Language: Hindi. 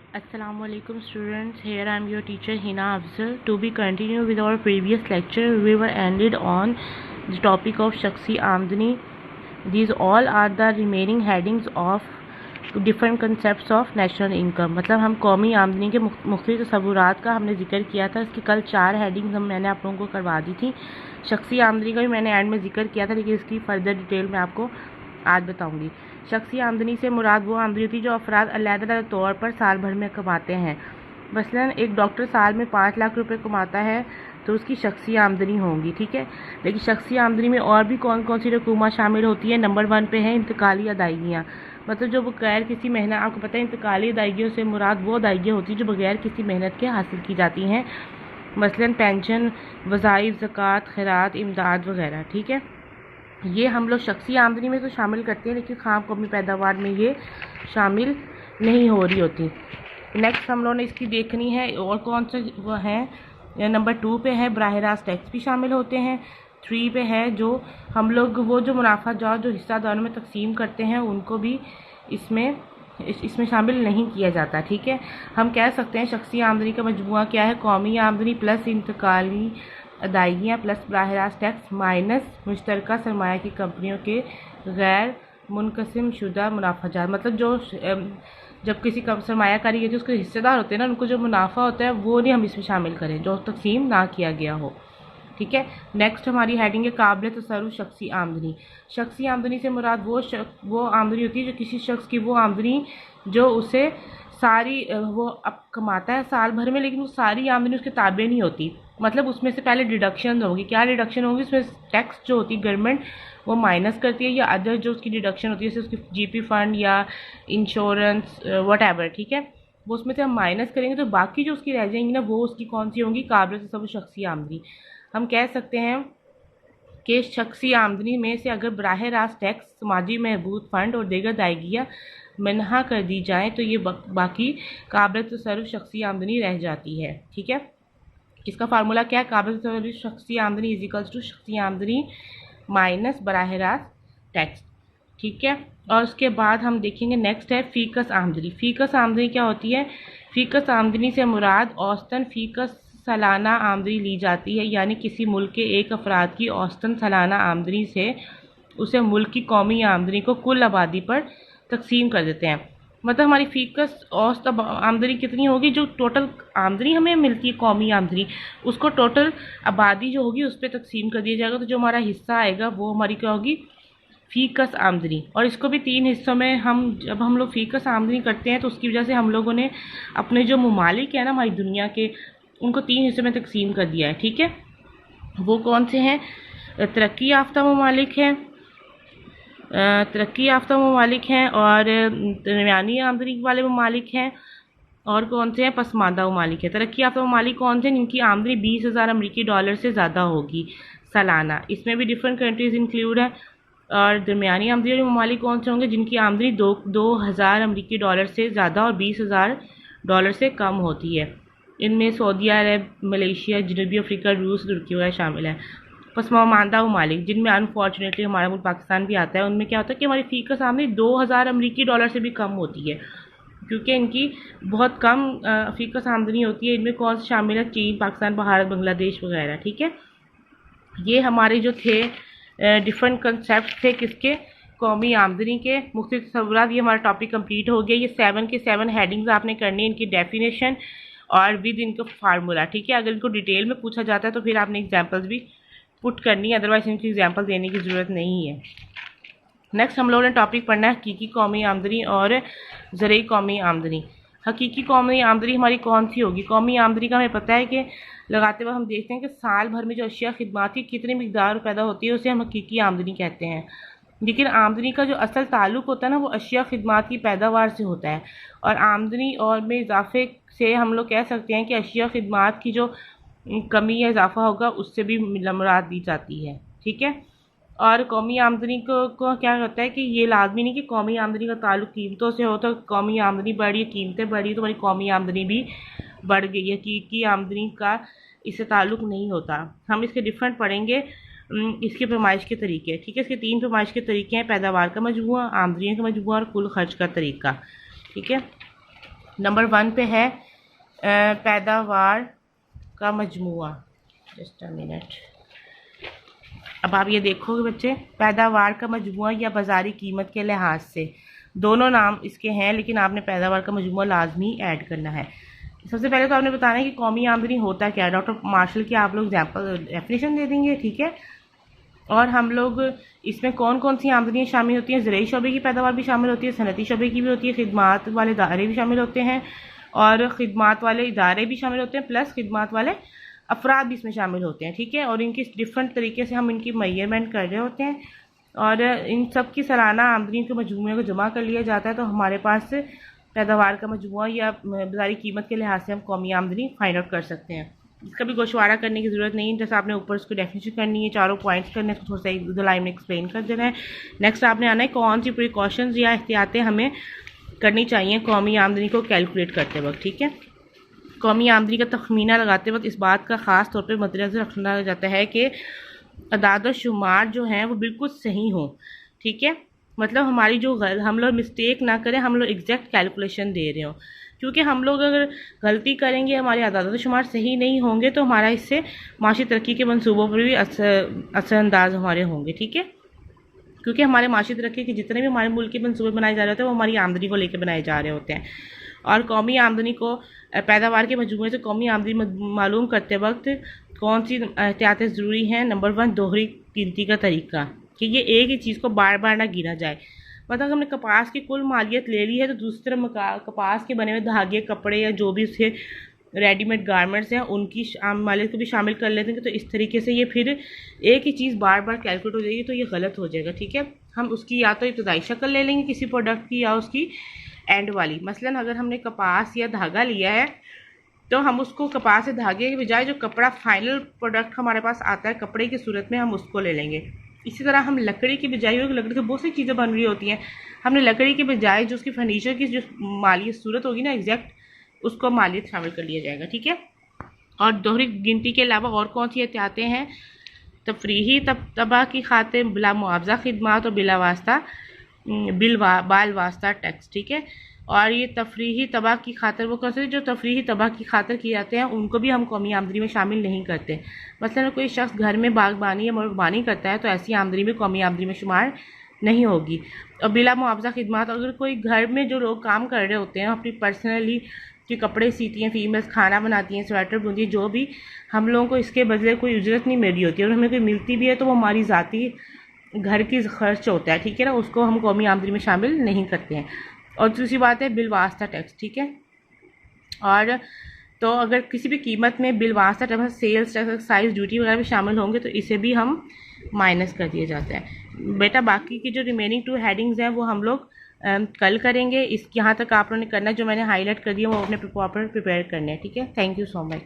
Assalamualaikum students, here I am your teacher Hina Afzal. To be continued with our previous lecture, we were ended on the topic of shakhsi आमदनी. These all are the remaining headings of different concepts of national income. मतलब हम कौमी आमदनी के मुख्तलिफ तसव्वुरात का हमने जिक्र किया था. इसकी कल 4 हेडिंग्स मैंने आप लोगों को करवा दी थी. शख्सी आमदनी का भी मैंने एंड में जिक्र किया था, लेकिन इसकी फर्दर डिटेल में आपको आज बताऊंगी. शख्सी आमदनी से मुराद वो आमदनी होती है जो अफराद अलग-अलग तौर पर साल भर में कमाते हैं. मसलन एक डॉक्टर साल में 5 लाख रुपए कमाता है तो उसकी शख्सी आमदनी होगी. ठीक है, लेकिन शख्सी आमदनी में और भी कौन कौन सी रकूमा शामिल होती है. नंबर 1 पे है इंतकाली अदायगियाँ. मतलब जो बगैर किसी मेहनत, आपको पता है इंतकाली अदायगियों से मुराद वो अदायगियाँ होती हैं जो बगैर किसी मेहनत के हासिल की जाती हैं. मसलन पेंशन, वज़ाइफ, ज़कात, खैरात, इमदाद वगैरह. ठीक है, ये हम लोग शख्सी आमदनी में तो शामिल करते हैं, लेकिन खाम कौमी पैदावार में ये शामिल नहीं हो रही होती. नेक्स्ट हम लोगों ने इसकी देखनी है और कौन सा वो है. नंबर 2 पे है बराह रास्त टैक्स भी शामिल होते हैं. 3 पे है जो हम लोग वो जो मुनाफा जात जो हिस्सादारों में तकसीम करते हैं उनको भी इसमें शामिल नहीं किया जाता. ठीक है, हम कह सकते हैं शख्सी आमदनी का मजमुआ क्या है. कौमी आमदनी प्लस इंतकाली अदायगियाँ प्लस बराह रास्त टैक्स माइनस मुश्तरका सरमाया की कंपनियों के गैर मुनक़सिम शुदा मुनाफाजात. मतलब जो जब किसी सरमायाकारी के जो उसके हिस्सेदार होते हैं ना, उनको जो मुनाफा होता है वो नहीं हम इसमें शामिल करें जो तकसीम ना किया गया हो. ठीक है, नेक्स्ट हमारी हेडिंग है काबिल तसर्रुफ़ शख्सी आमदनी. शख्सी आमदनी से मुराद वो आमदनी होती है जो किसी शख्स की वो आमदनी जो उसे सारी वो अब कमाता है साल भर में, लेकिन वो सारी आमदनी उसके ताबे नहीं होती. मतलब उसमें से पहले डिडक्शन होगी. क्या डिडक्शन होगी? उसमें टैक्स जो होती है गवर्नमेंट वो माइनस करती है, या अदर जो उसकी डिडक्शन होती है जैसे उसकी जीपी फंड या इंश्योरेंस व्हाटएवर. ठीक है, वो उसमें से हम माइनस करेंगे तो बाकी जो उसकी रह जाएंगी ना वो उसकी कौन सी होंगी? काबिल तसव्वुर शख्सी आमदनी. हम कह सकते हैं कि शख्सी आमदनी में से अगर बराह रास्त टैक्स, समाजी महबूद फ़ंड और दीगर अदायगियाँ मनहा कर दी जाएँ तो ये बाकी काबिल तसर्रुफ़ शख्सी आमदनी रह जाती है. ठीक है, इसका फार्मूला क्या है? काबिल तसर्रुफ़ शख्सी आमदनी इज इक्वल्स टू शख्सी आमदनी माइनस बराह रास्त टैक्स. ठीक है, और उसके बाद हम देखेंगे नेक्स्ट है फ़ीकस आमदनी. फ़ीकस आमदनी क्या होती है? फ़ीकस आमदनी से मुराद औसतन फ़ीकस सालाना आमदनी ली जाती है. यानी किसी मुल्क के एक अफराद की औसतन सालाना आमदनी से उसे मुल्क की कौमी आमदनी को कुल आबादी पर तकसीम कर देते हैं. मतलब हमारी फ़ीकस औसत आमदनी कितनी होगी? जो टोटल आमदनी हमें मिलती है कौमी आमदनी, उसको टोटल आबादी जो होगी उस पर तकसीम कर दिया जाएगा. तो जो हमारा हिस्सा आएगा वो हमारी क्या होगी? फ़ीकस आमदनी. और इसको भी 3 हिस्सों में जब हम लोग फ़ीकस आमदनी करते हैं तो उसकी वजह से हम लोगों ने अपने जो ममालिक है ना हमारी दुनिया के, उनको 3 हिस्सों में तकसीम कर दिया है. ठीक है, वो कौन से हैं? तरक्की याफ्ता ममालिक हैं, तरक्की याफ्ता ममालिक हैं, और दरमियानी आमदनी वाले ममालिक हैं, और कौन से हैं? पसमानदा ममालिक है. तरक्की याफ्ता ममालिक कौन से? जिनकी आमदनी 20,000 अमरीकी डॉलर से ज़्यादा होगी सालाना. इसमें भी डिफरेंट कंट्रीज़ इंक्लूड हैं. और दरमियानी आमदनी वाले ममालिक कौन से होंगे? जिनकी आमदनी 2,000 अमरीकी डॉलर से ज़्यादा और 20,000 डॉलर से कम होती है. इनमें सऊदी अरब, मलेशिया, जनूबी अफ्रीका, रूस, तुर्की वगैरह शामिल है. पसमानदा ममालिक जिनमें अनफॉर्चुनेटली हमारा मुल्क पाकिस्तान भी आता है, उनमें क्या होता है कि हमारी फ़ीकस आमदनी 2,000 अमरीकी डॉलर से भी कम होती है, क्योंकि इनकी बहुत कम फ़ीकस आमदनी होती है. इनमें कौन से शामिल है? चीन, पाकिस्तान, भारत, बांग्लादेश वगैरह. ठीक है, ये हमारे जो थे डिफरेंट कंसेप्ट थे किसके? कौमी आमदनी के मुख्तलिफ तसव्वुरात. ये हमारा टॉपिक कंप्लीट हो गया. ये 7 के 7 हेडिंग्स आपने करनी है, इनकी डेफिनेशन और विद इनका फार्मूला. ठीक है, अगर इनको डिटेल में पूछा जाता है तो फिर आपने एग्जाम्पल्स भी पुट करनी है, अदरवाइज इनकी एग्जाम्पल देने की ज़रूरत नहीं है. नेक्स्ट हम लोगों ने टॉपिक पढ़ना है हकीकी कौमी आमदनी और ज़रई कौमी आमदनी. हकीकी कौमी आमदनी हमारी कौन सी होगी? कौमी आमदनी का हमें पता है कि लगाते हुए हम देखते हैं कि साल भर में जो अशिया खिदमात की कितनी मिकदार पैदा होती है उसे हम हकीकी आमदनी कहते हैं. लेकिन आमदनी का जो असल ताल्लुक़ होता है ना वो अशिया खिदमात की पैदावार से होता है, और आमदनी और में इजाफे से हम लोग कह सकते हैं कि अशिया खिदमात की जो कमी या इजाफा होगा उससे भी मुराद दी जाती है. ठीक है, और कौमी आमदनी को क्या होता है कि ये लाजमी नहीं कि कौमी आमदनी का ताल्लुक़ कीमतों से हो, तो कौमी आमदनी बढ़ी, कीमतें बढ़ी तो हमारी कौमी आमदनी भी बढ़ गई. हकीकी आमदनी का इससे ताल्लुक़ नहीं होता. हम इसके डिफरेंट पढ़ेंगे इसके पैमाइश के तरीके. ठीक है, इसके 3 पैमाइश के तरीके हैं: पैदावार का मजमूआ, आमदनी का मजमूआ और कुल खर्च का तरीका. ठीक है, नंबर 1 पे है पैदावार का मजमुआ। Just a minute. अब आप ये देखोगे बच्चे, पैदावार का मजमुआ या बाज़ारी कीमत के लिहाज से, दोनों नाम इसके हैं, लेकिन आपने पैदावार का मजमुआ लाजमी ऐड करना है। सबसे पहले तो आपने बताना है कि कौमी आमदनी होता क्या है। डॉक्टर मार्शल की आप लोग एग्जाम्पल डेफिनेशन दे देंगे, ठीक है। और हम लोग इसमें कौन कौन सी आमदनियाँ शामिल होती हैं, ज़राई शोबे की पैदावार भी शामिल होती है, सनती शोबे की भी होती है, खिदमात वाले इदारे भी शामिल होते हैं, और खिदमात वाले इदारे भी शामिल होते हैं, प्लस खिदमात वाले अफराद भी इसमें शामिल होते हैं, ठीक है। और इनकी डिफरेंट तरीके से हम इनकी मेजरमेंट कर रहे होते हैं, और इन सब की सालाना आमदनी के मजमूए को जमा कर लिया जाता है, तो हमारे पास पैदावार का मजमुआ या बाज़ारी कीमत के लिहाज से हम कौमी आमदनी फाइंड आउट कर सकते हैं। इसका भी गोशवारा करने की ज़रूरत नहीं है, जैसे आपने ऊपर उसको डेफिनेशन करनी है, चारों पॉइंट्स करने हैं, थोड़ा सा एक दो लाइन में एक्सप्लेन कर देना है। नेक्स्ट आपने आना है कौन सी प्रिकॉशंस या एहतियातें हमें करनी चाहिए कौमी आमदनी को कैलकुलेट करते वक्त, ठीक है। कौमी आमदनी का तखमीना लगाते वक्त इस बात का ख़ास तौर पर मद्देनज़र रखना जाता है कि अदाद शुमार जो हैं वो बिल्कुल सही हों, ठीक है। मतलब हमारी जो हम लोग मिस्टेक ना करें, हम लोग एग्जैक्ट कैलकुलेशन दे रहे हो, क्योंकि हम लोग अगर गलती करेंगे, हमारे अदाद शुमार सही नहीं होंगे, तो हमारा इससे माशी तरक्की के मंसूबों पर भी असरअंदाज हमारे होंगे, ठीक है। क्योंकि हमारे माशी तरक्की के जितने भी हमारे मुल्क के मंसूबे बनाए जा रहे होते हैं वो हमारी आमदनी को लेकर बनाए जा रहे होते हैं। और कौमी आमदनी को पैदावार के मजमूए से कौमी आमदनी मालूम करते वक्त कौन सी एहतियातें ज़रूरी हैं। नंबर 1, दोहरी गिनती का तरीका, कि ये एक ही चीज़ को बार बार ना गिना जाए। मतलब हमने कपास की कुल मालियत ले ली है, तो दूसरी तरफ कपास के बने हुए धागे, कपड़े या जो भी उसके रेडीमेड गारमेंट्स हैं उनकी मालियत को भी शामिल कर लेते हैं, तो इस तरीके से ये फिर एक ही चीज़ बार बार कैलकुलेट हो जाएगी, तो ये गलत हो जाएगा, ठीक है। हम उसकी या तो इब्तदाई शक्ल ले लेंगे किसी प्रोडक्ट की, या उसकी एंड वाली। मसलन अगर हमने कपास या धागा लिया है, तो हम उसको कपास से धागे के बजाय जो कपड़ा फाइनल प्रोडक्ट हमारे पास आता है कपड़े की सूरत में, हम उसको ले लेंगे। इसी तरह हम लकड़ी की बजाय, लकड़ी से बहुत सी चीज़ें बन रही होती हैं, हमने लकड़ी के बजाय जो उसकी फर्नीचर की जो मालियत सूरत होगी ना एग्जैक्ट, उसको मालियत शामिल कर लिया जाएगा, ठीक है। और दोहरी गिनती के अलावा और कौन सी एहतियातें हैं, तफरीही तबाह की खातिर बिला मुआवजा खिदमात और बिला वास्ता बाल वास्ता टैक्स, ठीक है। और ये तफरीही तबाह की खातिर वो कैसे, जो तफरीही तबाह की खातिर किए जाते हैं उनको भी हम कौमी आमदनी में शामिल नहीं करते। मतलब कोई शख्स घर में बागबानी या मुर्गबानी करता है, तो ऐसी आमदनी में कौमी आमदनी में शुमार नहीं होगी। और बिला मुआवजा खिदमात, अगर कोई घर में जो लोग काम कर रहे होते हैं, अपनी पर्सनली कि कपड़े सीती हैं, फीमेल्स खाना बनाती हैं, स्वेटर बुनती हैं, जो भी, हम लोगों को इसके बदले कोई उजरत नहीं मिल रही होती है, और हमें कोई मिलती भी है तो वो हमारी ज़ाती घर की खर्च होता है, ठीक है ना, उसको हम कौमी आमदनी में शामिल नहीं करते हैं। और दूसरी बात है बिलवास्ता टैक्स, ठीक है। और तो अगर किसी भी कीमत में बिलवास्ता tax, sales tax, excise duty वगैरह भी शामिल होंगे, तो इसे भी हम माइनस कर दिया जाता है। बेटा बाकी की जो रिमेनिंग 2 हेडिंग्स हैं वो हम लोग कल करेंगे। यहाँ तक आप लोगों ने करना है, जो मैंने हाईलाइट कर दिया वो अपने प्रॉपर प्रिपेयर करने हैं, ठीक है। Thank you so much.